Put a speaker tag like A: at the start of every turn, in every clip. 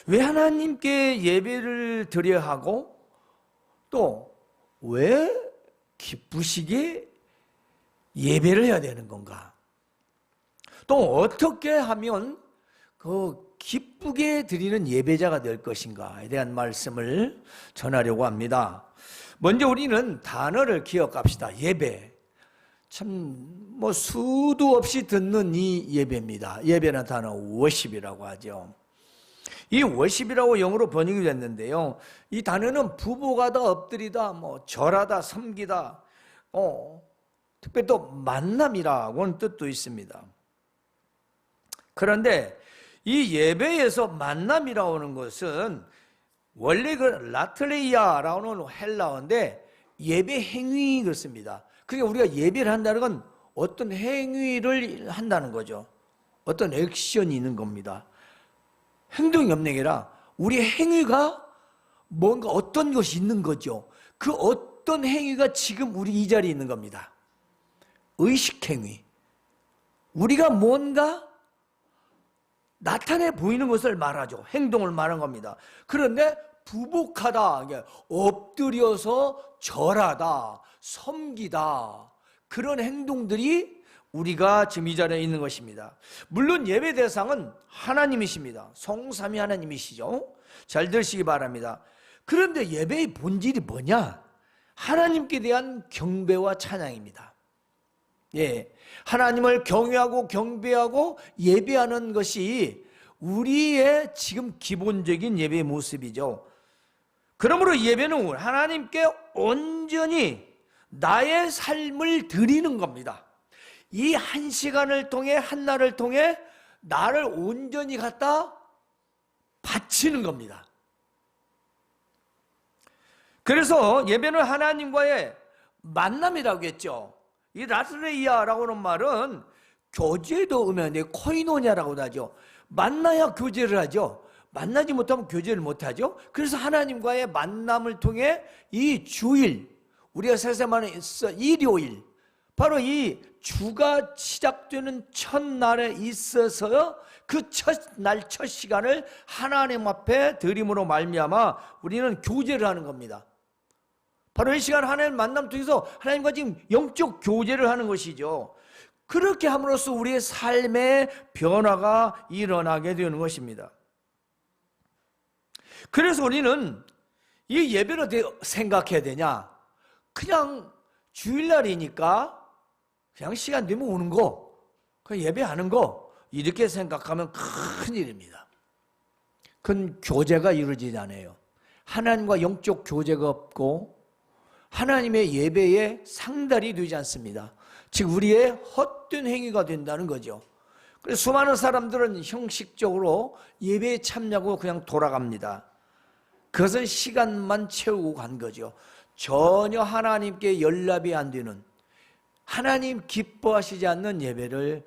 A: 왜 하나님께 예배를 드려야 하고 또 왜 기쁘시게 예배를 해야 되는 건가? 또 어떻게 하면 그 기쁘게 드리는 예배자가 될 것인가에 대한 말씀을 전하려고 합니다. 먼저 우리는 단어를 기억합시다. 예배. 참 뭐 수도 없이 듣는 이 예배입니다. 예배는 단어 워십이라고 하죠. 이 워십이라고 영어로 번역이 됐는데요, 이 단어는 부복하다, 엎드리다, 뭐 절하다, 섬기다, 특별히 또 만남이라고는 뜻도 있습니다. 그런데 이 예배에서 만남이라고 하는 것은 원래 그 라트레이아라고 하는 헬라어인데 예배 행위 그렇습니다. 그러니까 우리가 예배를 한다는 건 어떤 행위를 한다는 거죠. 어떤 액션이 있는 겁니다. 행동이 없는 게 아니라 우리의 행위가 뭔가 어떤 것이 있는 거죠. 그 어떤 행위가 지금 우리 이 자리에 있는 겁니다. 의식행위. 우리가 뭔가 나타내 보이는 것을 말하죠. 행동을 말한 겁니다. 그런데 부복하다, 엎드려서 절하다, 섬기다, 그런 행동들이 우리가 지금 이 자리에 있는 것입니다. 물론 예배 대상은 하나님이십니다. 성삼위 하나님이시죠. 잘 들으시기 바랍니다. 그런데 예배의 본질이 뭐냐? 하나님께 대한 경배와 찬양입니다. 예, 하나님을 경외하고 경배하고 예배하는 것이 우리의 지금 기본적인 예배의 모습이죠. 그러므로 예배는 하나님께 온전히 나의 삶을 드리는 겁니다. 이 한 시간을 통해, 한 날을 통해 나를 온전히 갖다 바치는 겁니다. 그래서 예배는 하나님과의 만남이라고 했죠. 이 라트레이아라고 하는 말은 교제도 의미하는데 코이노냐라고도 하죠. 만나야 교제를 하죠. 만나지 못하면 교제를 못하죠. 그래서 하나님과의 만남을 통해 이 주일, 우리가 세상만에 있어 일요일, 바로 이 주가 시작되는 첫날에 있어서 그 첫날 첫 시간을 하나님 앞에 드림으로 말미암아 우리는 교제를 하는 겁니다. 바로 이 시간 하나님 만남 통해서 하나님과 지금 영적 교제를 하는 것이죠. 그렇게 함으로써 우리의 삶의 변화가 일어나게 되는 것입니다. 그래서 우리는 이 예배를 어떻게 생각해야 되냐? 그냥 주일날이니까 그냥 시간 되면 오는 거, 그냥 예배하는 거, 이렇게 생각하면 큰일입니다. 큰 교제가 이루어지지 않아요. 하나님과 영적 교제가 없고 하나님의 예배에 상달이 되지 않습니다. 즉 우리의 헛된 행위가 된다는 거죠. 그래서 수많은 사람들은 형식적으로 예배에 참여하고 그냥 돌아갑니다. 그것은 시간만 채우고 간 거죠. 전혀 하나님께 연락이 안 되는, 하나님 기뻐하시지 않는 예배를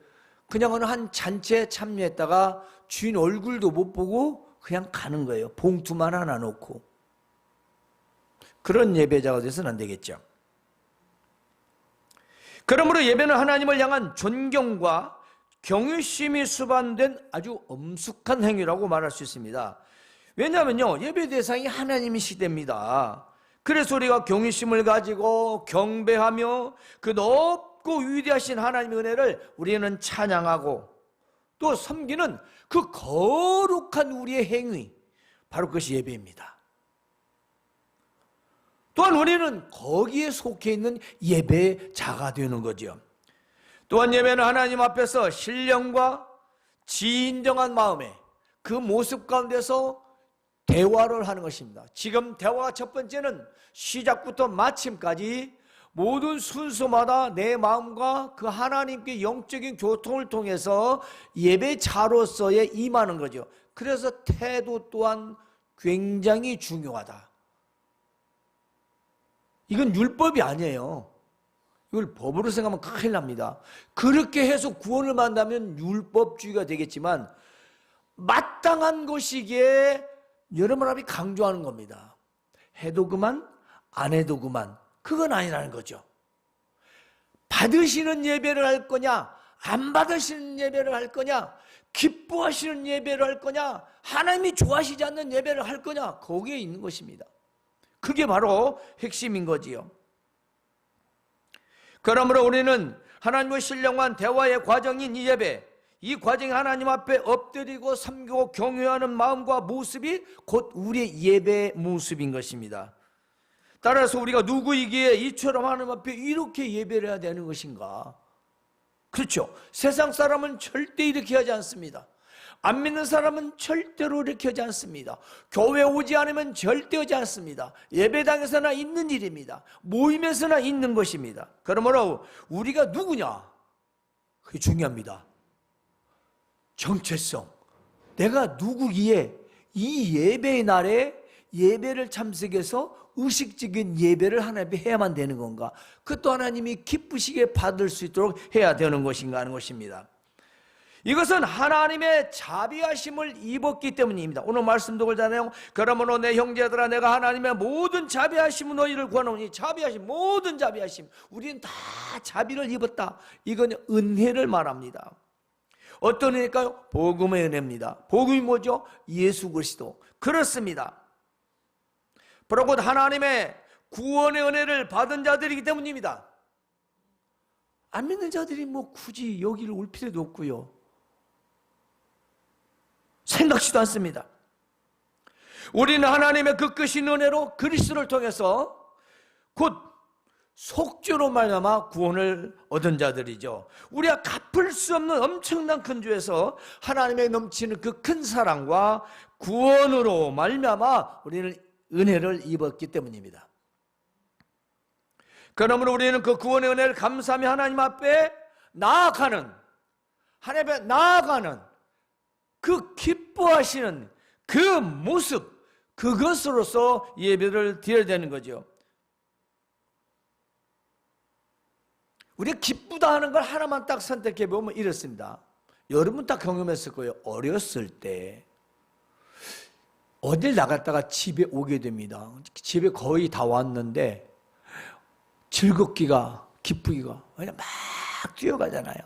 A: 그냥 어느 한 잔치에 참여했다가 주인 얼굴도 못 보고 그냥 가는 거예요. 봉투만 하나 놓고. 그런 예배자가 돼서는 안 되겠죠. 그러므로 예배는 하나님을 향한 존경과 경외심이 수반된 아주 엄숙한 행위라고 말할 수 있습니다. 왜냐하면요, 예배 대상이 하나님이시됩니다. 그래서 우리가 경외심을 가지고 경배하며 그 높고 위대하신 하나님의 은혜를 우리는 찬양하고 또 섬기는 그 거룩한 우리의 행위, 바로 그것이 예배입니다. 또한 우리는 거기에 속해 있는 예배자가 되는 거죠. 또한 예배는 하나님 앞에서 신령과 진정한 마음에 그 모습 가운데서 대화를 하는 것입니다. 지금 대화가 첫 번째는 시작부터 마침까지 모든 순서마다 내 마음과 그 하나님께 영적인 교통을 통해서 예배자로서의 임하는 거죠. 그래서 태도 또한 굉장히 중요하다. 이건 율법이 아니에요. 이걸 법으로 생각하면 큰일 납니다. 그렇게 해서 구원을 받는다면 율법주의가 되겠지만 마땅한 것이기에 여러 사람이 강조하는 겁니다. 해도 그만, 안 해도 그만. 그건 아니라는 거죠. 받으시는 예배를 할 거냐, 안 받으시는 예배를 할 거냐, 기뻐하시는 예배를 할 거냐, 하나님이 좋아하시지 않는 예배를 할 거냐, 거기에 있는 것입니다. 그게 바로 핵심인 거지요. 그러므로 우리는 하나님의 신령한 대화의 과정인 이 예배, 이 과정이 하나님 앞에 엎드리고 섬기고 경외하는 마음과 모습이 곧 우리의 예배 모습인 것입니다. 따라서 우리가 누구이기에 이처럼 하나님 앞에 이렇게 예배를 해야 되는 것인가? 그렇죠. 세상 사람은 절대 이렇게 하지 않습니다. 안 믿는 사람은 절대로 이렇게 하지 않습니다. 교회 오지 않으면 절대 하지 않습니다. 예배당에서나 있는 일입니다. 모임에서나 있는 것입니다. 그러므로 우리가 누구냐? 그게 중요합니다. 정체성. 내가 누구기에 이 예배의 날에 예배를 참석해서 의식적인 예배를 하나님 앞에 해야만 되는 건가? 그것도 하나님이 기쁘시게 받을 수 있도록 해야 되는 것인가 하는 것입니다. 이것은 하나님의 자비하심을 입었기 때문입니다. 오늘 말씀도 그러잖아요. 그러므로 내 형제들아, 내가 하나님의 모든 자비하심은 너희를 구하노니. 자비하심, 모든 자비하심, 우리는 다 자비를 입었다. 이건 은혜를 말합니다. 어떤 은혜일까요? 복음의 은혜입니다. 복음이 뭐죠? 예수 그리스도. 그렇습니다. 바로 곧 하나님의 구원의 은혜를 받은 자들이기 때문입니다. 안 믿는 자들이 뭐 굳이 여기를 올 필요도 없고요. 생각지도 않습니다. 우리는 하나님의 그 크신 은혜로 그리스도를 통해서 곧 속죄로 말미암아 구원을 얻은 자들이죠. 우리가 갚을 수 없는 엄청난 큰 죄에서 하나님의 넘치는 그 큰 사랑과 구원으로 말미암아 우리는 은혜를 입었기 때문입니다. 그러므로 우리는 그 구원의 은혜를 감사하며 하나님 앞에 나아가는, 하나님 앞에 나아가는 그 기뻐하시는 그 모습, 그것으로서 예배를 드려야 되는 거죠. 우리가 기쁘다 하는 걸 하나만 딱 선택해 보면 이렇습니다. 여러분 다 경험했을 거예요. 어렸을 때 어딜 나갔다가 집에 오게 됩니다. 집에 거의 다 왔는데 즐겁기가, 기쁘기가 그냥 막 뛰어가잖아요.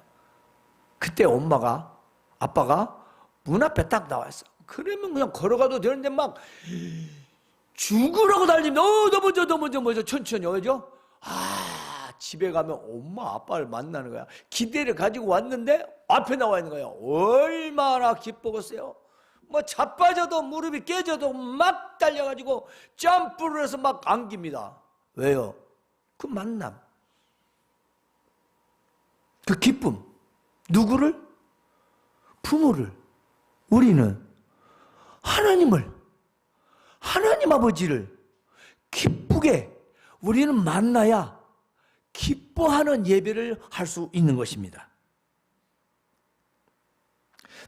A: 그때 엄마가, 아빠가 문 앞에 딱 나왔어. 그러면 그냥 걸어가도 되는데 막 죽으라고 달립니다. 너 먼저 천천히 오죠. 집에 가면 엄마 아빠를 만나는 거야. 기대를 가지고 왔는데 앞에 나와 있는 거야. 얼마나 기쁘겠어요. 뭐 자빠져도 무릎이 깨져도 막 달려가지고 점프를 해서 막 안깁니다. 왜요? 그 만남, 그 기쁨. 누구를? 부모를. 우리는 하나님을, 하나님 아버지를 기쁘게 우리는 만나야 기뻐하는 예배를 할 수 있는 것입니다.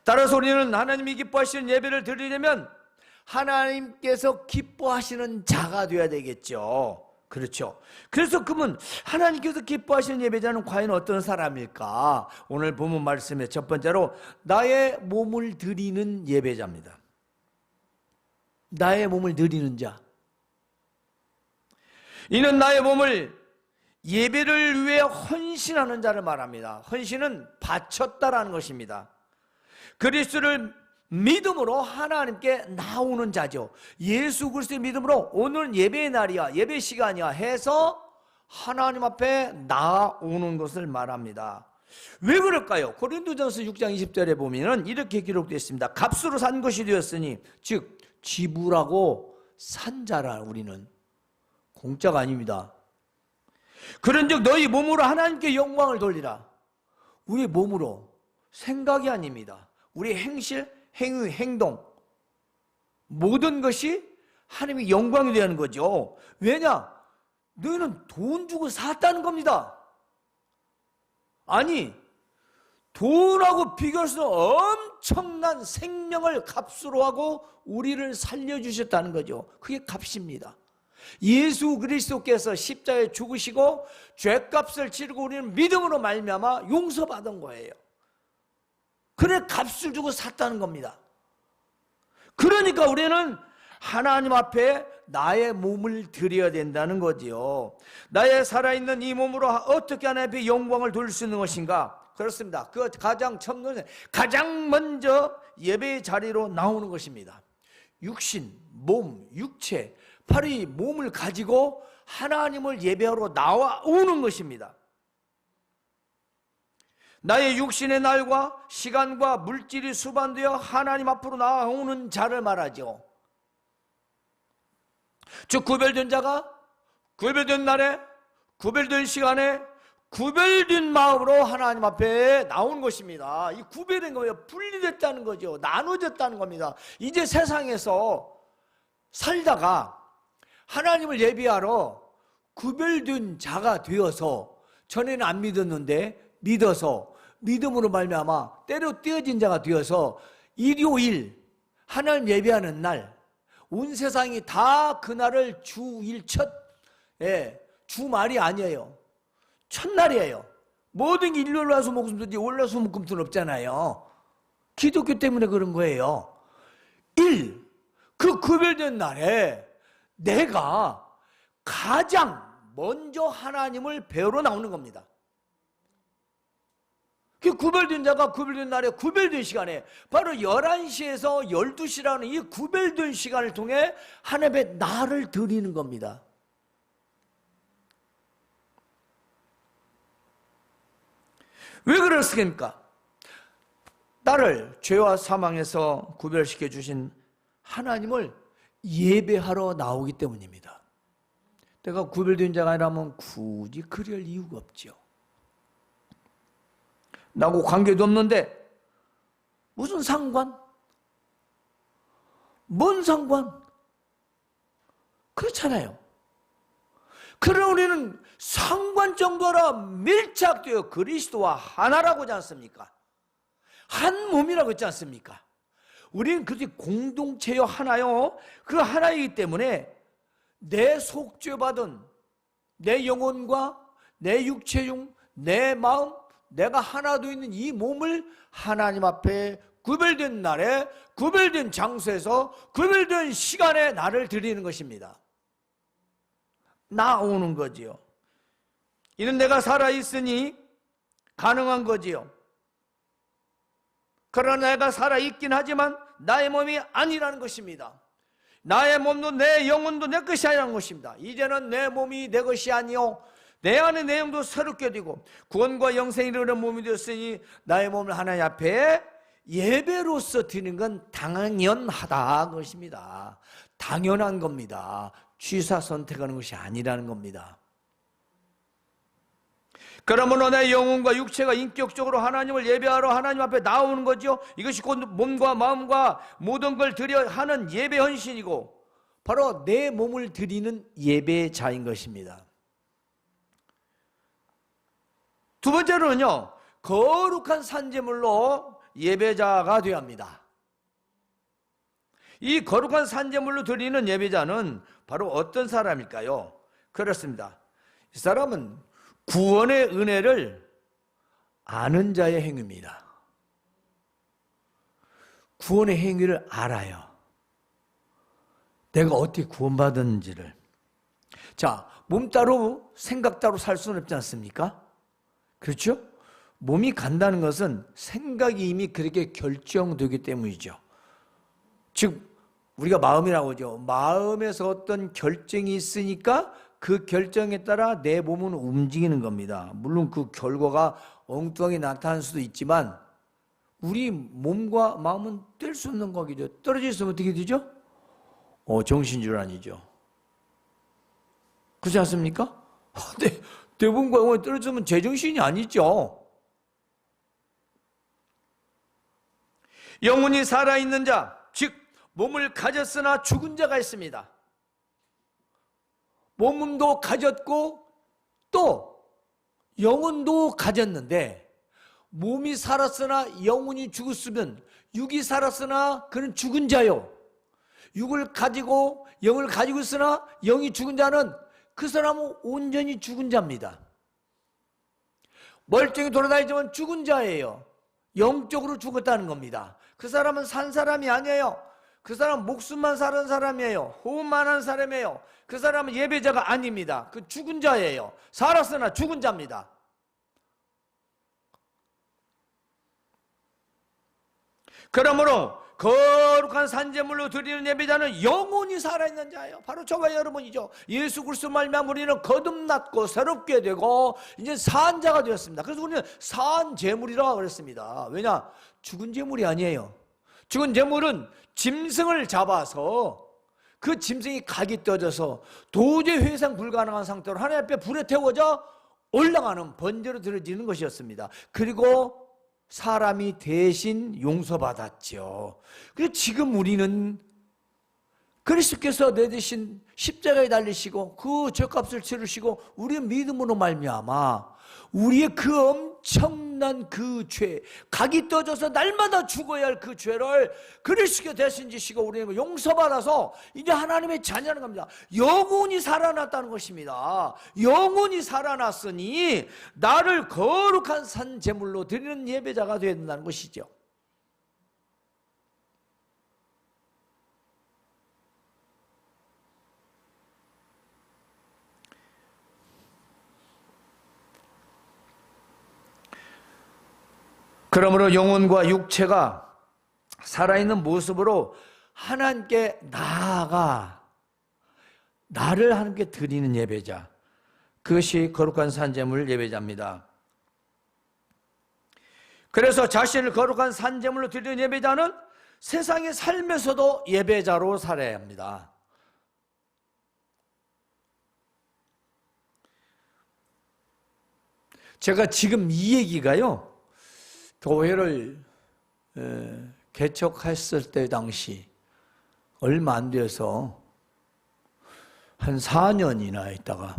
A: 따라서 우리는 하나님이 기뻐하시는 예배를 드리려면 하나님께서 기뻐하시는 자가 되어야 되겠죠. 그렇죠. 그래서 그러면 하나님께서 기뻐하시는 예배자는 과연 어떤 사람일까? 오늘 본문 말씀의 첫 번째로 나의 몸을 드리는 예배자입니다. 나의 몸을 드리는 자. 이는 나의 몸을 예배를 위해 헌신하는 자를 말합니다. 헌신은 바쳤다라는 것입니다. 그리스도를 믿음으로 하나님께 나오는 자죠. 예수 그리스도의 믿음으로 오늘 예배의 날이야, 예배 시간이야 해서 하나님 앞에 나오는 것을 말합니다. 왜 그럴까요? 고린도전서 6장 20절에 보면 이렇게 기록되어 있습니다. 값으로 산 것이 되었으니, 즉 지불하고 산 자라. 우리는 공짜가 아닙니다. 그런즉 너희 몸으로 하나님께 영광을 돌리라. 우리 몸으로, 생각이 아닙니다. 우리 행실, 행위, 행동, 모든 것이 하나님의 영광이 되는 거죠. 왜냐? 너희는 돈 주고 샀다는 겁니다. 아니, 돈하고 비교할 수 없는 엄청난 생명을 값으로 하고 우리를 살려주셨다는 거죠. 그게 값입니다. 예수 그리스도께서 십자가에 죽으시고 죄값을 치르고 우리는 믿음으로 말미암아 용서받은 거예요. 그래 값을 주고 샀다는 겁니다. 그러니까 우리는 하나님 앞에 나의 몸을 드려야 된다는 거지요. 나의 살아있는 이 몸으로 어떻게 하나님 앞에 영광을 돌릴 수 있는 것인가? 그렇습니다. 그 가장 첫눈에 가장 먼저 예배의 자리로 나오는 것입니다. 육신, 몸, 육체, 바로 이 몸을 가지고 하나님을 예배하러 나오는 것입니다. 나의 육신의 날과 시간과 물질이 수반되어 하나님 앞으로 나오는 자를 말하죠. 즉 구별된 자가 구별된 날에 구별된 시간에 구별된 마음으로 하나님 앞에 나온 것입니다. 이 구별된 거예요. 분리됐다는 거죠. 나눠졌다는 겁니다. 이제 세상에서 살다가 하나님을 예배하러 구별된 자가 되어서, 전에는 안 믿었는데 믿어서 믿음으로 말미암아 때로 떼어진 자가 되어서 일요일 하나님 예배하는 날, 온 세상이 다 그날을 주일 주말이 아니에요. 첫날이에요. 모든 게 일요일 와서 목금토지 월화수 목금토는 없잖아요. 기독교 때문에 그런 거예요. 그 구별된 날에 내가 가장 먼저 하나님을 배우러 나오는 겁니다. 그 구별된 자가 구별된 날에 구별된 시간에 바로 11시에서 12시라는 이 구별된 시간을 통해 하나님의 나를 드리는 겁니다. 왜 그렇습니까? 나를 죄와 사망에서 구별시켜 주신 하나님을 예배하러 나오기 때문입니다. 내가 구별된 자가 아니라면 굳이 그럴 이유가 없죠. 나하고 관계도 없는데 무슨 상관? 뭔 상관? 그렇잖아요. 그러나 우리는 상관 정도라 밀착되어 그리스도와 하나라고 하지 않습니까? 한 몸이라고 했지 않습니까? 우리는 그것이 공동체요, 하나요. 그 하나이기 때문에 내 속죄받은 내 영혼과 내 육체용 내 마음, 내가 하나 되어 있는 이 몸을 하나님 앞에 구별된 날에 구별된 장소에서 구별된 시간에 나를 드리는 것입니다. 나오는 거지요. 이는 내가 살아있으니 가능한 거지요. 그러나 내가 살아있긴 하지만 나의 몸이 아니라는 것입니다. 나의 몸도 내 영혼도 내 것이 아니라는 것입니다. 이제는 내 몸이 내 것이 아니요 내 안에 내 영도 새롭게 되고 구원과 영생이 이르는 몸이 되었으니 나의 몸을 하나님 앞에 예배로서 드리는 건 당연하다 것입니다. 당연한 겁니다. 취사 선택하는 것이 아니라는 겁니다. 그러므로 내 영혼과 육체가 인격적으로 하나님을 예배하러 하나님 앞에 나오는 거죠. 이것이 곧 몸과 마음과 모든 걸 드려 하는 예배 헌신이고 바로 내 몸을 드리는 예배자인 것입니다. 두 번째로는요, 거룩한 산제물로 예배자가 되어야 합니다. 이 거룩한 산제물로 드리는 예배자는 바로 어떤 사람일까요? 그렇습니다. 이 사람은 구원의 은혜를 아는 자의 행위입니다. 구원의 행위를 알아요. 내가 어떻게 구원받았는지를. 자, 몸 따로 생각 따로 살 수는 없지 않습니까? 그렇죠? 몸이 간다는 것은 생각이 이미 그렇게 결정되기 때문이죠. 즉 우리가 마음이라고 하죠. 마음에서 어떤 결정이 있으니까 그 결정에 따라 내 몸은 움직이는 겁니다. 물론 그 결과가 엉뚱하게 나타날 수도 있지만 우리 몸과 마음은 뗄 수 없는 거기죠. 떨어져 있으면 어떻게 되죠? 정신질환이죠. 그렇지 않습니까? 내 몸과 영혼이 떨어지면 제정신이 아니죠. 영혼이 살아있는 자, 즉 몸을 가졌으나 죽은 자가 있습니다. 몸도 가졌고 또 영혼도 가졌는데 몸이 살았으나 영혼이 죽었으면 육이 살았으나 그는 죽은 자요. 육을 가지고 영을 가지고 있으나 영이 죽은 자는 그 사람은 온전히 죽은 자입니다. 멀쩡히 돌아다니지만 죽은 자예요. 영적으로 죽었다는 겁니다. 그 사람은 산 사람이 아니에요. 그 사람은 목숨만 사는 사람이에요. 호흡만 하는 사람이에요. 그 사람은 예배자가 아닙니다. 그 죽은 자예요. 살았으나 죽은 자입니다. 그러므로 거룩한 산제물로 드리는 예배자는 영원히 살아있는 자예요. 바로 저와 여러분이죠. 예수 그리스도 말미암아 우리는 거듭났고 새롭게 되고 이제 산 자가 되었습니다. 그래서 우리는 산 제물이라고 그랬습니다. 왜냐? 죽은 제물이 아니에요. 죽은 제물은 짐승을 잡아서 그 짐승이 각이 떠져서 도저히 회상 불가능한 상태로 하나님 앞에 불에 태워져 올라가는 번제로 드려지는 것이었습니다. 그리고 사람이 대신 용서받았죠. 그래서 지금 우리는 그리스도께서 내 대신 십자가에 달리시고 그 죄값을 치르시고 우리의 믿음으로 말미암아 우리의 그 엄청난 그 죄, 각이 떠져서 날마다 죽어야 할 그 죄를 그리스도께 대신 지시고 우리는 용서받아서 이제 하나님의 자녀라는 겁니다. 영원히 살아났다는 것입니다. 영원히 살아났으니 나를 거룩한 산 제물로 드리는 예배자가 되어야 된다는 것이죠. 그러므로 영혼과 육체가 살아있는 모습으로 하나님께 나아가 나를 하나님께 드리는 예배자, 그것이 거룩한 산제물 예배자입니다. 그래서 자신을 거룩한 산제물로 드리는 예배자는 세상에 살면서도 예배자로 살아야 합니다. 제가 지금 이 얘기가요, 교회를 개척했을 때 당시 얼마 안 돼서 한 4년이나 있다가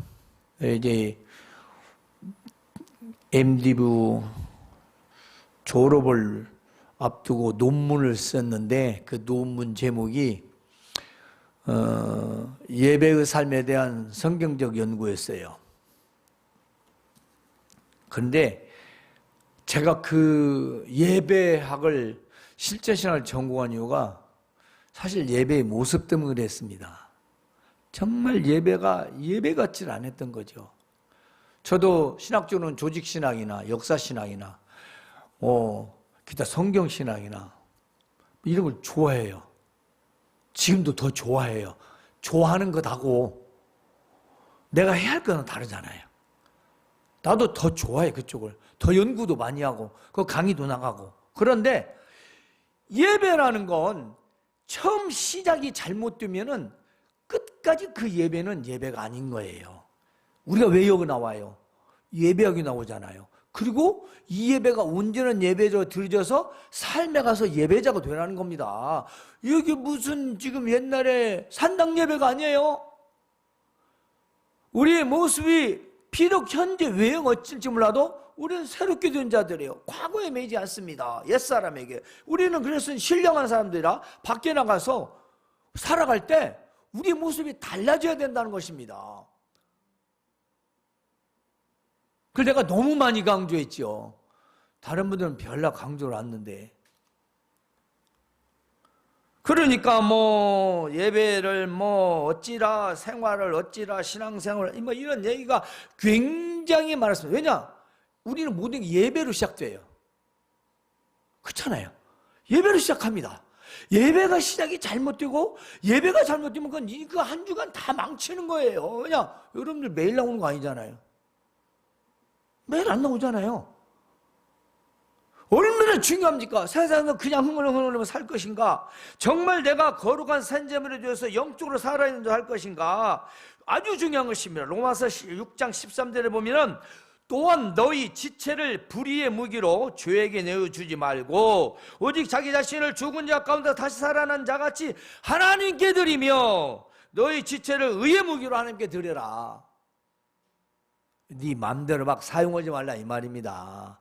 A: 이제 MD부 졸업을 앞두고 논문을 썼는데 그 논문 제목이 예배의 삶에 대한 성경적 연구였어요. 그런데 제가 그 예배학을 실제신학을 전공한 이유가 사실 예배의 모습 때문에 그랬습니다. 정말 예배가 예배 같지 않았던 거죠. 저도 신학적으로는 조직신학이나 역사신학이나 기타 성경신학이나 이런 걸 좋아해요. 지금도 더 좋아해요. 좋아하는 것하고 내가 해야 할 거는 다르잖아요. 나도 더 좋아해. 그쪽을 더 연구도 많이 하고 그 강의도 나가고. 그런데 예배라는 건 처음 시작이 잘못되면은 끝까지 그 예배는 예배가 아닌 거예요. 우리가 왜 여기 나와요? 예배하기 나오잖아요. 그리고 이 예배가 온전한 예배로 드려져서 삶에 가서 예배자가 되라는 겁니다. 이게 무슨 지금 옛날에 산당 예배가 아니에요. 우리의 모습이 비록 현재 외형 어쩔지 몰라도 우리는 새롭게 된 자들이에요. 과거에 매이지 않습니다. 옛사람에게. 우리는 그래서 신령한 사람들이라 밖에 나가서 살아갈 때 우리의 모습이 달라져야 된다는 것입니다. 그걸 내가 너무 많이 강조했죠. 다른 분들은 별로 강조를 안 했는데. 그러니까 예배를 어찌라, 생활을 어찌라, 신앙생활 이런 얘기가 굉장히 많았습니다. 왜냐? 우리는 모든 게 예배로 시작돼요. 그렇잖아요. 예배로 시작합니다. 예배가 시작이 잘못되고 예배가 잘못되면 그 한 주간 다 망치는 거예요. 왜냐? 여러분들 매일 나오는 거 아니잖아요. 매일 안 나오잖아요. 얼마나 중요합니까? 세상에서 그냥 흥얼흥얼 살 것인가? 정말 내가 거룩한 산제물에 대해서 영적으로 살아있는 줄 할 것인가? 아주 중요한 것입니다. 로마서 6장 13절에 보면은 또한 너희 지체를 불의의 무기로 죄에게 내어주지 말고 오직 자기 자신을 죽은 자 가운데 다시 살아난 자같이 하나님께 드리며 너희 지체를 의의 무기로 하나님께 드려라. 네 마음대로 막 사용하지 말라 이 말입니다.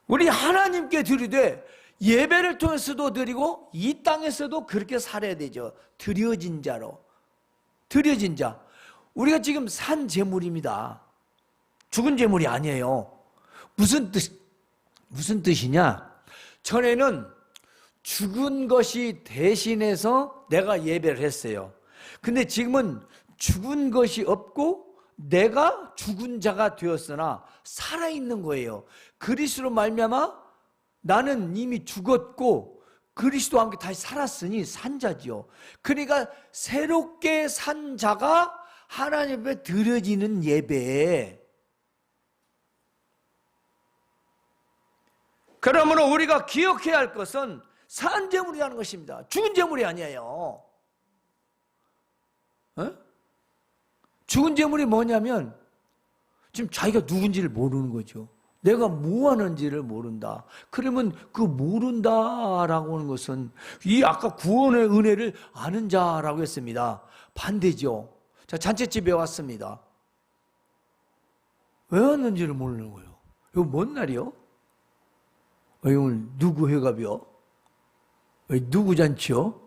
A: 우리 하나님께 드리되 예배를 통해서도 드리고 이 땅에서도 그렇게 살아야 되죠. 드려진 자로. 드려진 자. 우리가 지금 산 제물입니다. 죽은 제물이 아니에요. 무슨 뜻이냐? 전에는 죽은 것이 대신해서 내가 예배를 했어요. 근데 지금은 죽은 것이 없고 내가 죽은 자가 되었으나 살아있는 거예요. 그리스도로 말미암아 나는 이미 죽었고 그리스도와 함께 다시 살았으니 산 자지요. 그러니까 새롭게 산 자가 하나님 앞에 드려지는 예배. 그러므로 우리가 기억해야 할 것은 산 제물이라는 것입니다. 죽은 제물이 아니에요. 죽은 제물이 뭐냐면 지금 자기가 누군지를 모르는 거죠. 내가 뭐 하는지를 모른다. 그러면 그 모른다라고 하는 것은 이 아까 구원의 은혜를 아는 자라고 했습니다. 반대죠. 자, 잔치집에 왔습니다. 왜 왔는지를 모르는 거예요. 이거 뭔 날이요? 오늘 누구 회갑이요? 누구 잔치요?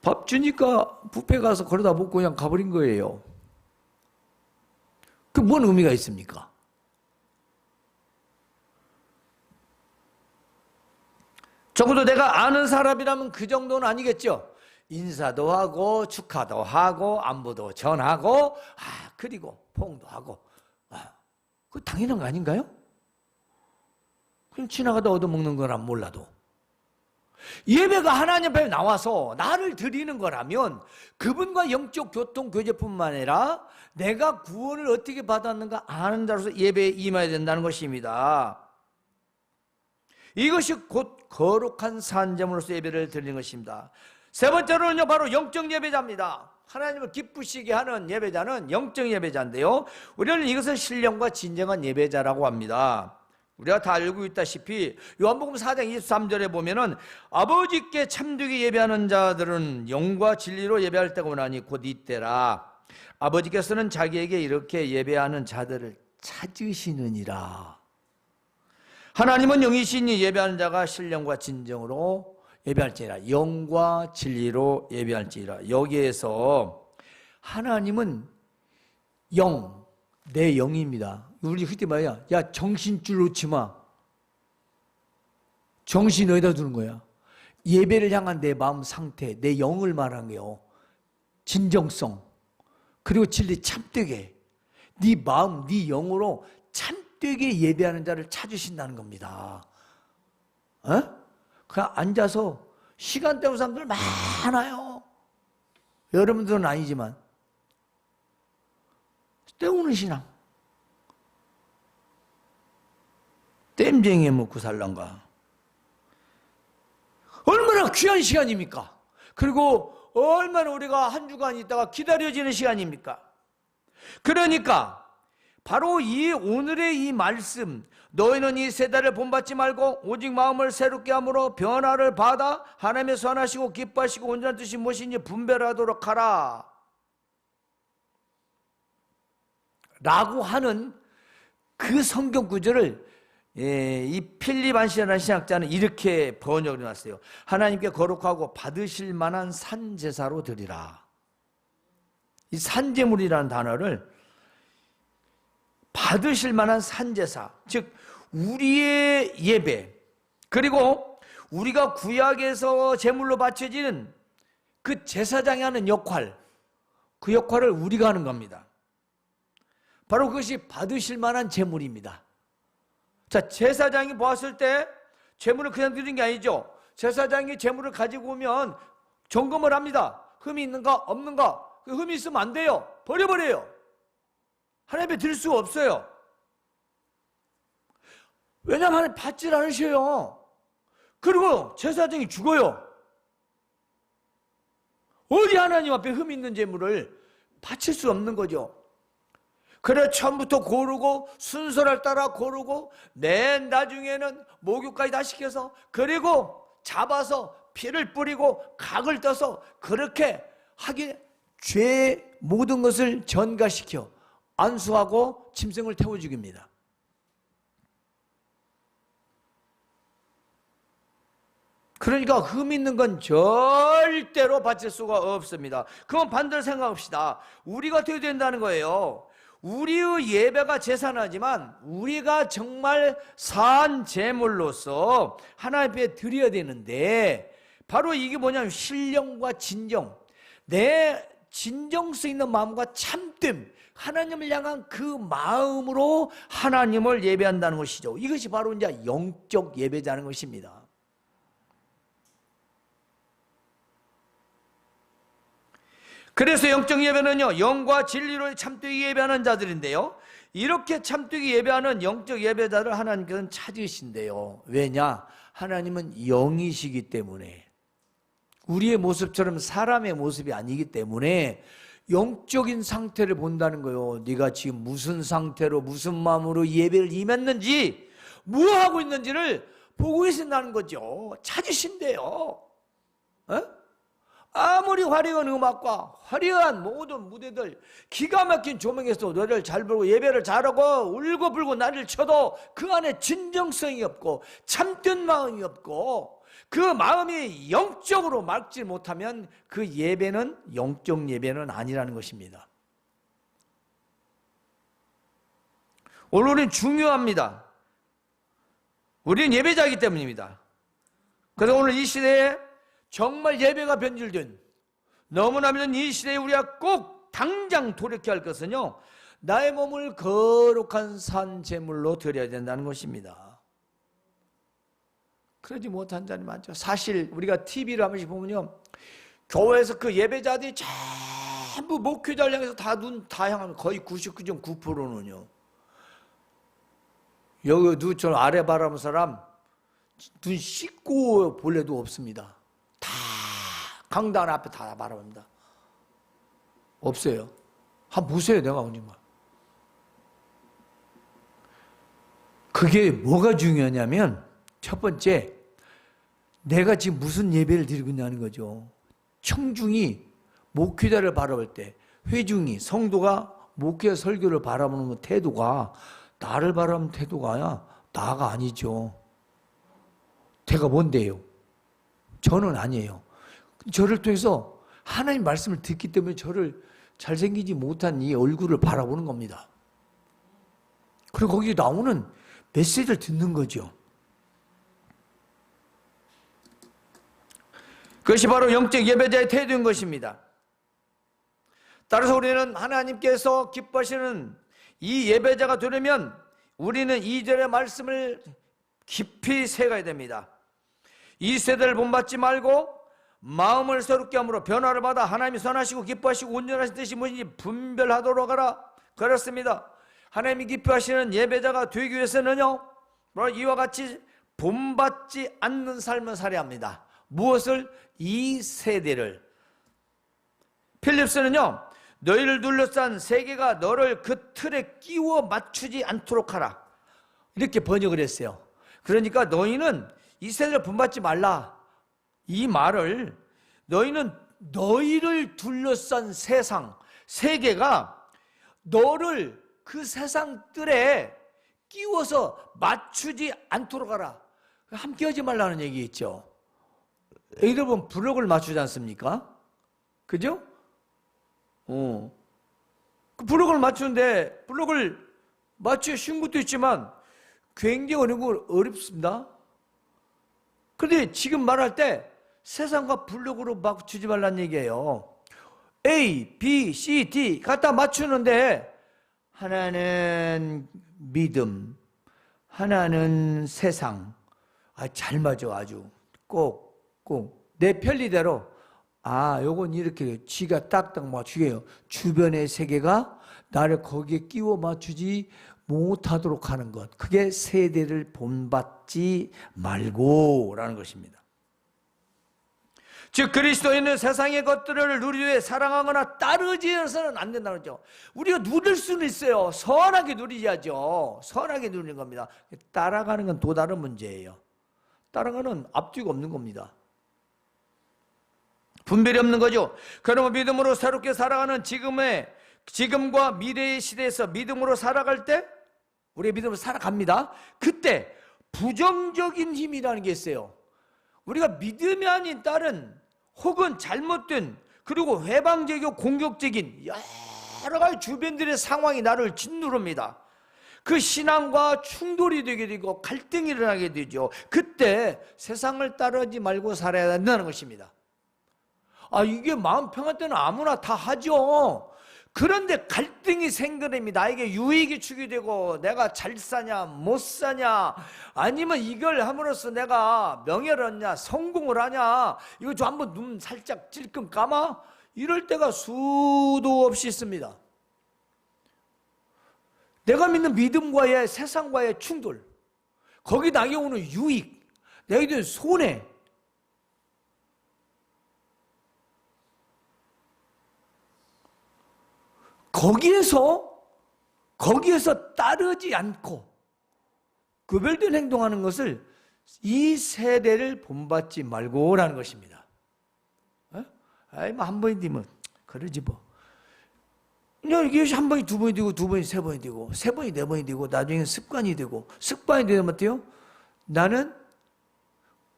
A: 밥 주니까 뷔페 가서 걸어다 먹고 그냥 가버린 거예요. 그 뭔 의미가 있습니까? 적어도 내가 아는 사람이라면 그 정도는 아니겠죠. 인사도 하고 축하도 하고 안부도 전하고 그리고 포옹도 하고 그 당연한 거 아닌가요? 그냥 지나가다 얻어먹는 거란 몰라도 예배가 하나님 앞에 나와서 나를 드리는 거라면 그분과 영적 교통 교제뿐만 아니라 내가 구원을 어떻게 받았는가 아는 자로서 예배에 임해야 된다는 것입니다. 이것이 곧 거룩한 산제물로서 예배를 드리는 것입니다. 세 번째로는요, 바로 영적 예배자입니다. 하나님을 기쁘시게 하는 예배자는 영적 예배자인데요, 우리는 이것을 신령과 진정한 예배자라고 합니다. 우리가 다 알고 있다시피 요한복음 4장 23절에 보면은 아버지께 참되게 예배하는 자들은 영과 진리로 예배할 때가 오나니 곧 이때라. 아버지께서는 자기에게 이렇게 예배하는 자들을 찾으시느니라. 하나님은 영이시니 예배하는 자가 신령과 진정으로 예배할지니라. 영과 진리로 예배할지니라. 여기에서 하나님은 영, 내 영입니다. 우리 그때 말이야, 야 정신줄 놓지 마. 정신 어디다 두는 거야? 예배를 향한 내 마음 상태, 내 영을 말한 거예요. 진정성, 그리고 진리 참되게 네 마음, 네 영으로 참되게 예배하는 자를 찾으신다는 겁니다. 그냥 앉아서 시간 때우는 사람들 많아요. 여러분들은 아니지만 때우는 신앙, 땜쟁이 먹고 살란가. 얼마나 귀한 시간입니까? 그리고 얼마나 우리가 한 주간 있다가 기다려지는 시간입니까? 그러니까 바로 이 오늘의 이 말씀, 너희는 이 세대를 본받지 말고 오직 마음을 새롭게 함으로 변화를 받아 하나님의 선하시고 기뻐하시고 온전한 뜻이 무엇인지 분별하도록 하라 라고 하는 그 성경 구절을 이 필립 안시라는 신학자는 이렇게 번역을 해놨어요. 하나님께 거룩하고 받으실 만한 산제사로 드리라. 이 산제물이라는 단어를 받으실 만한 산제사, 즉 우리의 예배, 그리고 우리가 구약에서 제물로 바쳐지는 그 제사장이 하는 역할, 그 역할을 우리가 하는 겁니다. 바로 그것이 받으실 만한 제물입니다. 자, 제사장이 보았을 때 제물을 그냥 드리는 게 아니죠. 제사장이 제물을 가지고 오면 점검을 합니다. 흠이 있는가 없는가. 그 흠이 있으면 안 돼요. 버려버려요. 하나님 앞에 드릴 수가 없어요. 왜냐하면 하나님 받질 않으셔요. 그리고 제사장이 죽어요. 어디 하나님 앞에 흠 있는 제물을 바칠 수 없는 거죠. 그래 처음부터 고르고 순서를 따라 고르고 맨 나중에는 목욕까지 다 시켜서 그리고 잡아서 피를 뿌리고 각을 떠서 그렇게 하기에 죄의 모든 것을 전가시켜 안수하고 짐승을 태워 죽입니다. 그러니까 흠 있는 건 절대로 바칠 수가 없습니다. 그건 반대로 생각합시다. 우리가 되어야 된다는 거예요. 우리의 예배가 제사나지만 우리가 정말 산 제물로서 하나님 앞에 드려야 되는데 바로 이게 뭐냐면 신령과 진정, 내 진정성 있는 마음과 참됨, 하나님을 향한 그 마음으로 하나님을 예배한다는 것이죠. 이것이 바로 이제 영적 예배자는 것입니다. 그래서 영적 예배는요, 영과 진리로 참되게 예배하는 자들인데요, 이렇게 참되게 예배하는 영적 예배자를 하나님께서는 찾으신대요. 왜냐? 하나님은 영이시기 때문에, 우리의 모습처럼 사람의 모습이 아니기 때문에 영적인 상태를 본다는 거예요. 네가 지금 무슨 상태로 무슨 마음으로 예배를 임했는지, 뭐 하고 있는지를 보고 계신다는 거죠. 찾으신대요. 아무리 화려한 음악과 화려한 모든 무대들, 기가 막힌 조명에서 노래를 잘 부르고 예배를 잘하고 울고불고 난리를 쳐도 그 안에 진정성이 없고 참된 마음이 없고 그 마음이 영적으로 맑지 못하면 그 예배는 영적 예배는 아니라는 것입니다. 오늘 우리는 중요합니다. 우리는 예배자이기 때문입니다. 그래서 오늘 이 시대에 정말 예배가 변질된, 너무나 믿는 이 시대에 우리가 꼭 당장 돌이켜야 할 것은요, 나의 몸을 거룩한 산 제물로 드려야 된다는 것입니다. 그러지 못한 자는 많죠. 사실 우리가 TV를 한 번씩 보면요, 교회에서 그 예배자들이 전부 목회자를 향해서 다 눈 다 향하면 거의 99.9%는요, 여기 누구처럼 아래 바라보는 사람 눈 씻고 볼래도 없습니다. 다 강단 앞에 다 바라봅니다. 없어요. 한번 보세요. 내가 정말. 그게 뭐가 중요하냐면, 첫 번째, 내가 지금 무슨 예배를 드리고 있냐는 거죠. 청중이 목회자를 바라볼 때, 회중이, 성도가 목회 설교를 바라보는 태도가 나를 바라보는 태도가 나가 아니죠. 제가 뭔데요? 저는 아니에요. 저를 통해서 하나님 말씀을 듣기 때문에 저를 잘생기지 못한 이 얼굴을 바라보는 겁니다. 그리고 거기 나오는 메시지를 듣는 거죠. 그것이 바로 영적 예배자의 태도인 것입니다. 따라서 우리는 하나님께서 기뻐하시는 이 예배자가 되려면 우리는 2절의 말씀을 깊이 새가야 됩니다. 이 세대를 본받지 말고 마음을 새롭게 함으로 변화를 받아 하나님이 선하시고 기뻐하시고 온전하신 뜻이 무엇인지 분별하도록 하라. 그렇습니다. 하나님이 기뻐하시는 예배자가 되기 위해서는요, 바로 이와 같이 본받지 않는 삶을 살아야 합니다. 무엇을? 이 세대를. 필립스는요, 너희를 둘러싼 세계가 너를 그 틀에 끼워 맞추지 않도록 하라, 이렇게 번역을 했어요. 그러니까 너희는 이 세대를 본받지 말라, 이 말을, 너희는 너희를 둘러싼 세상, 세계가 너를 그 세상 뜰에 끼워서 맞추지 않도록 하라. 함께 하지 말라는 얘기 있죠. 애들 보면 블록을 맞추지 않습니까? 그죠? 그 블록을 맞추는데, 블록을 맞추기 쉬운 것도 있지만 굉장히 어렵습니다. 그런데 지금 말할 때 세상과 블록으로 맞추지 말라는 얘기예요. A, B, C, D 갖다 맞추는데, 하나는 믿음, 하나는 세상. 잘 맞아. 아주 꼭 내 편리대로, 요건 이렇게 지가 딱딱 맞추게요. 주변의 세계가 나를 거기에 끼워 맞추지 못하도록 하는 것, 그게 세대를 본받지 말고라는 것입니다. 즉 그리스도인은 세상의 것들을 누리되 사랑하거나 따르지어서는 안 된다는 거죠. 우리가 누릴 수는 있어요. 선하게 누리야죠. 선하게 누리는 겁니다. 따라가는 건 또 다른 문제예요. 따라가는 앞뒤가 없는 겁니다. 분별이 없는 거죠. 그러면 믿음으로 새롭게 살아가는 지금과 미래의 시대에서 믿음으로 살아갈 때, 우리의 믿음으로 살아갑니다. 그때 부정적인 힘이라는 게 있어요. 우리가 믿음이 아닌 다른 혹은 잘못된, 그리고 회방적이고 공격적인 여러 가지 주변들의 상황이 나를 짓누릅니다. 그 신앙과 충돌이 되게 되고 갈등이 일어나게 되죠. 그때 세상을 따르지 말고 살아야 된다는 것입니다. 이게 마음 평안 때는 아무나 다 하죠. 그런데 갈등이 생겨냅니다. 나에게 유익이 주게 되고 내가 잘 사냐 못 사냐, 아니면 이걸 함으로써 내가 명예를 얻냐 성공을 하냐, 이거 좀 한번 눈 살짝 찔끔 감아, 이럴 때가 수도 없이 있습니다. 내가 믿는 믿음과의 세상과의 충돌, 거기 나게 오는 유익, 내게 되는 손해, 거기에서 따르지 않고 구별된 행동하는 것을 이 세대를 본받지 말고라는 것입니다. 한 번이 되면 그러지 뭐. 이게 한 번이 두 번이 되고 두 번이 세 번이 되고 세 번이 네 번이 되고 나중에 습관이 되고, 습관이 되면 어때요? 나는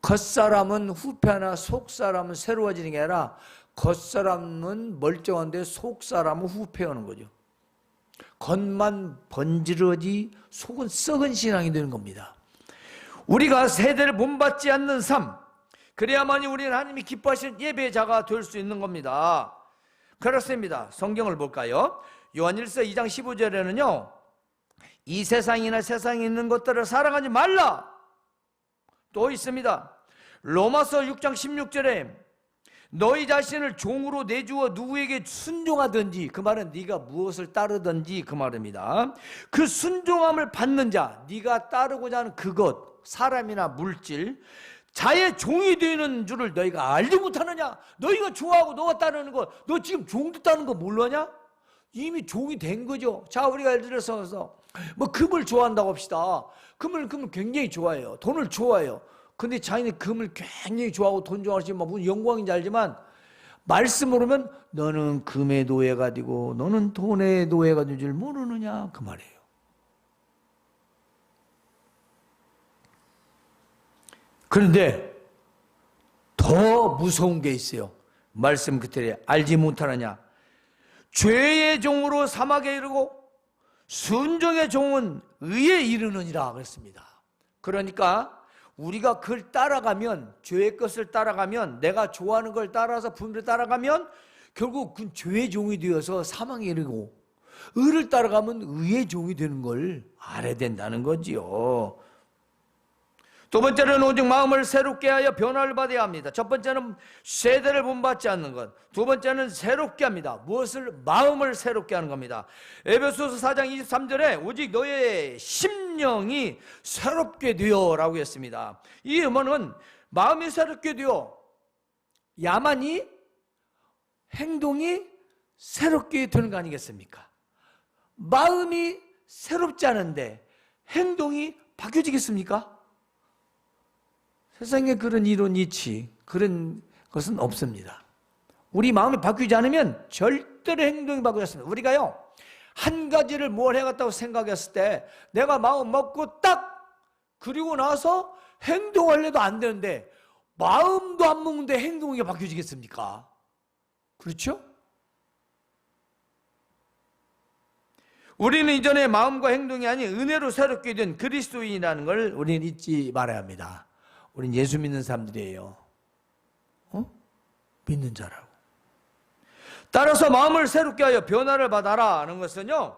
A: 겉사람은 후패하나 속사람은 새로워지는 게 아니라 겉사람은 멀쩡한데 속사람은 후패하는 거죠. 겉만 번지르지 속은 썩은 신앙이 되는 겁니다. 우리가 세대를 본받지 않는 삶, 그래야만이 우리는 하나님이 기뻐하시는 예배자가 될 수 있는 겁니다. 그렇습니다. 성경을 볼까요? 요한일서 2장 15절에는요, 이 세상이나 세상에 있는 것들을 사랑하지 말라 또 있습니다. 로마서 6장 16절에 너희 자신을 종으로 내주어 누구에게 순종하든지, 그 말은 네가 무엇을 따르든지 그 말입니다. 그 순종함을 받는 자, 네가 따르고자 하는 그것, 사람이나 물질, 자의 종이 되는 줄을 너희가 알지 못하느냐? 너희가 좋아하고 너가 따르는 거, 너 지금 종 됐다는 거 몰라냐? 이미 종이 된 거죠. 자, 우리가 예를 들어서 뭐 금을 좋아한다고 합시다. 금을 굉장히 좋아해요. 돈을 좋아해요. 근데 자기는 금을 굉장히 좋아하고 돈 좋아하시면 막 무슨 영광인지 알지만, 말씀으로 면 너는 금의 노예가 되고 너는 돈의 노예가 된 줄 모르느냐, 그 말이에요. 그런데 더 무서운 게 있어요. 말씀 그때에 알지 못하느냐? 죄의 종으로 사막에 이르고 순종의 종은 의에 이르느니라 그랬습니다. 그러니까 우리가 그걸 따라가면, 죄의 것을 따라가면, 내가 좋아하는 걸 따라서 분별을 따라가면 결국 그 죄의 종이 되어서 사망에 이르고, 의를 따라가면 의의 종이 되는 걸 알아야 된다는 거지요. 두 번째는 오직 마음을 새롭게 하여 변화를 받아야 합니다. 첫 번째는 세대를 본받지 않는 것, 두 번째는 새롭게 합니다. 무엇을? 마음을 새롭게 하는 겁니다. 에베소서 4장 23절에 오직 너의 심령이 새롭게 되어 라고 했습니다. 이 음원은 마음이 새롭게 되어 야만이 행동이 새롭게 되는 거 아니겠습니까? 마음이 새롭지 않은데 행동이 바뀌어지겠습니까? 세상에 그런 이론 이치, 그런 것은 없습니다. 우리 마음이 바뀌지 않으면 절대로 행동이 바뀌지 않습니다. 우리가요, 한 가지를 뭘 해갔다고 생각했을 때 내가 마음 먹고 딱 그리고 나서 행동하려도 안 되는데, 마음도 안 먹는데 행동이 바뀌어지겠습니까? 그렇죠? 우리는 이전에 마음과 행동이 아닌 은혜로 새롭게 된 그리스도인이라는 걸 우리는 잊지 말아야 합니다. 우린 예수 믿는 사람들이에요. 믿는 자라고. 따라서 마음을 새롭게 하여 변화를 받아라 하는 것은요,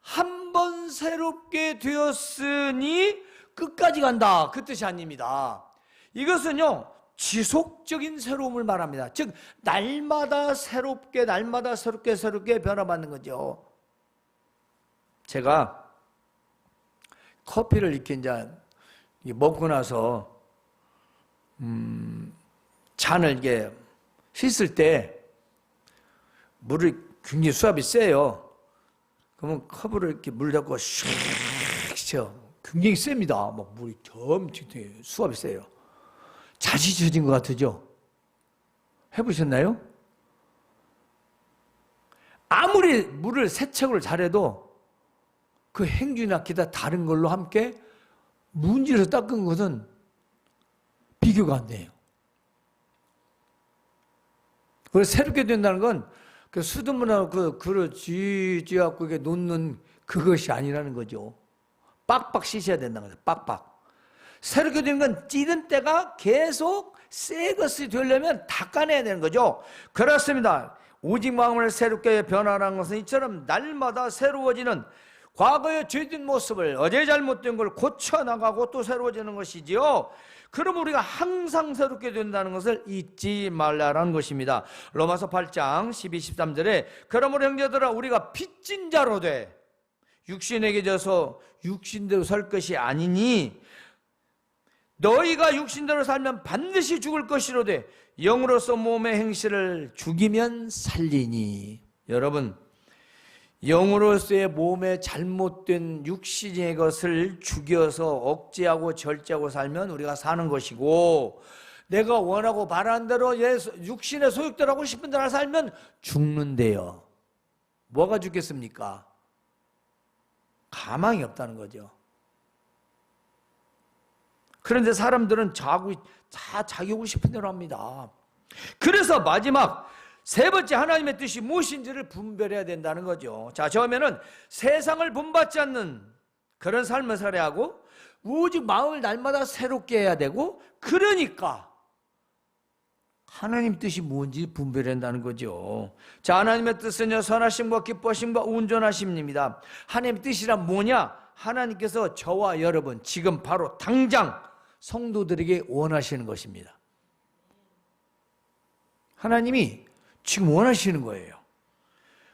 A: 한 번 새롭게 되었으니 끝까지 간다, 그 뜻이 아닙니다. 이것은요, 지속적인 새로움을 말합니다. 즉 날마다 새롭게 변화받는 거죠. 제가 커피를 이렇게 이제 먹고 나서 잔을 이게 씻을 때 물이 굉장히 수압이 세요. 그러면 컵을 이렇게 물 잡고 슉 쳐. 굉장히 셉니다. 막 물이 엄청 수압이 세요. 잘 씻어진 것 같으죠? 해보셨나요? 아무리 물을 세척을 잘해도 그 행주나 기타 다른 걸로 함께 문질러서 닦은 것은 비교가 안 돼요. 그래서 새롭게 된다는 건 그 수돗물하고 그 그릇 쥐갖고 이게 놓는 그것이 아니라는 거죠. 빡빡 씻어야 된다는 거죠. 빡빡. 새롭게 된 건 찌든 때가 계속 새 것이 되려면 닦아내야 되는 거죠. 그렇습니다. 오직 마음을 새롭게 변화하는 것은 이처럼 날마다 새로워지는 과거의 죄된 모습을, 어제 잘못된 걸 고쳐나가고 또 새로워지는 것이지요. 그럼 우리가 항상 새롭게 된다는 것을 잊지 말라라는 것입니다. 로마서 8장 12, 13절에 그러므로 형제들아 우리가 빚진 자로 돼 육신에게 져서 육신대로 살 것이 아니니 너희가 육신대로 살면 반드시 죽을 것이로되 영으로서 몸의 행실을 죽이면 살리니. 여러분, 영으로서의 몸의 잘못된 육신의 것을 죽여서 억제하고 절제하고 살면 우리가 사는 것이고, 내가 원하고 바라는 대로 육신의 소욕대로 하고 싶은 대로 살면 죽는데요. 뭐가 죽겠습니까? 가망이 없다는 거죠. 그런데 사람들은 자기 하고 싶은 대로 합니다. 그래서 마지막 세 번째 하나님의 뜻이 무엇인지를 분별해야 된다는 거죠. 자, 처음에는 세상을 본받지 않는 그런 삶을 살아야 하고, 오직 마음을 날마다 새롭게 해야 되고, 그러니까 하나님 뜻이 뭔지 분별해야 한다는 거죠. 자, 하나님의 뜻은요, 선하심과 기뻐하심과 온전하심입니다. 하나님의 뜻이란 뭐냐? 하나님께서 저와 여러분 지금 바로 당장 성도들에게 원하시는 것입니다. 하나님이 지금 원하시는 거예요.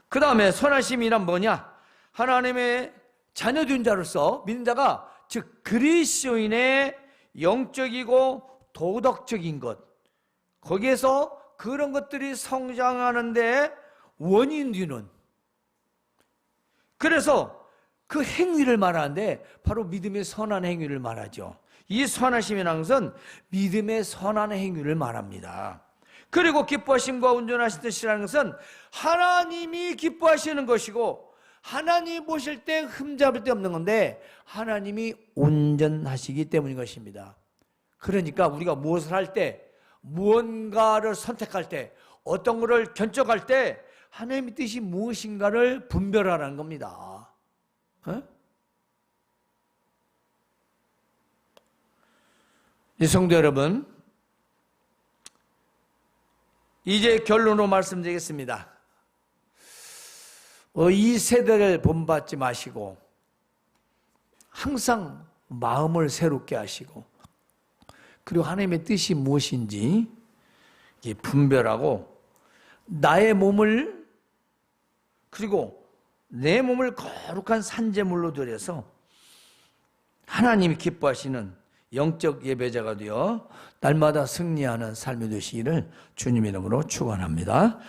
A: 그 다음에 선하심이란 뭐냐? 하나님의 자녀된 자로서 믿는 자가, 즉 그리스도인의 영적이고 도덕적인 것, 거기에서 그런 것들이 성장하는데 원인 뒤는, 그래서 그 행위를 말하는데 바로 믿음의 선한 행위를 말하죠. 이 선하심이라는 것은 믿음의 선한 행위를 말합니다. 그리고 기뻐하심과 온전하신 뜻이라는 것은 하나님이 기뻐하시는 것이고, 하나님이 보실 때 흠잡을 데 없는 건데 하나님이 온전하시기 때문인 것입니다. 그러니까 우리가 무엇을 할 때, 무언가를 선택할 때, 어떤 것을 견적할 때 하나님의 뜻이 무엇인가를 분별하라는 겁니다. 이 성도 여러분, 이제 결론으로 말씀드리겠습니다. 이 세대를 본받지 마시고 항상 마음을 새롭게 하시고, 그리고 하나님의 뜻이 무엇인지 분별하고, 나의 몸을, 그리고 내 몸을 거룩한 산제물로 드려서 하나님이 기뻐하시는 영적 예배자가 되어 날마다 승리하는 삶이 되시기를 주님 이름으로 축원합니다.